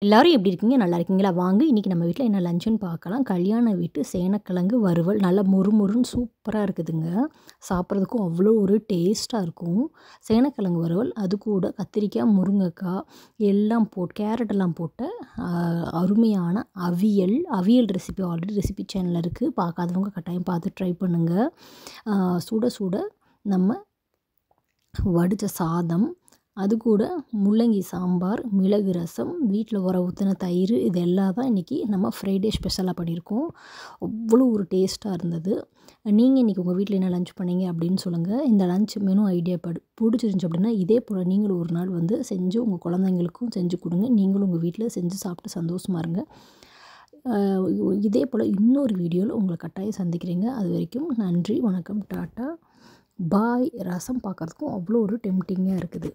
எல்லாரும் எப்படி இருக்கீங்க? நல்லா இருக்கீங்களா? வாங்க இன்னைக்கு நம்ம வீட்ல என்ன லஞ்சுன்னு பார்க்கலாம். கல்யாண வீட்டு சேனக்கிழங்கு வறுவல். நல்லா மொறுமொறுன்னு சூப்பரா இருக்குதுங்க. சாப்பிட்றதுக்கும் அவ்வளோ ஒரு டேஸ்ட்டா இருக்கும். சேனக்கிழங்கு வறுவல், அது கூட கத்திரிக்காய், முருங்கைக்காய் எல்லாம் கேரட் எல்லாம் போட்ட அ அருமையான அவியல். அவியல் ரெசிபி ஆல்ரெடி ரெசிபி சேனல்ல இருக்குது. பார்க்காதவங்க கட்டாயம் பார்த்து ட்ரை பண்ணுங்க. சுட சுட நம்ம வடித்த சாதம், அது கூட முள்ளங்கி சாம்பார், மிளகு ரசம், வீட்டில் ஊற ஊற்றின தயிர், இது எல்லாம் தான் இன்றைக்கி நம்ம ஃப்ரைடே ஸ்பெஷலாக பண்ணியிருக்கோம். அவ்வளோ ஒரு டேஸ்ட்டாக இருந்தது. நீங்கள் இன்றைக்கி உங்கள் வீட்டில் என்ன லஞ்ச் பண்ணீங்க அப்படின்னு சொல்லுங்கள். இந்த லஞ்ச் மெனு ஐடியா பிடிச்சிருந்துச்சி அப்படின்னா இதே போல் நீங்களும் ஒரு நாள் வந்து செஞ்சு உங்கள் குழந்தைங்களுக்கும் செஞ்சு கொடுங்க. நீங்களும் உங்கள் வீட்டில் செஞ்சு சாப்பிட்டு சந்தோஷமாக இருங்க. இதே போல் இன்னொரு வீடியோவில் உங்களை கட்டாயம் சந்திக்கிறேங்க. அது வரைக்கும் நன்றி, வணக்கம், டாட்டா, பாய். ரசம் பார்க்குறதுக்கும் அவ்வளோ ஒரு டெம்டிங்காக இருக்குது.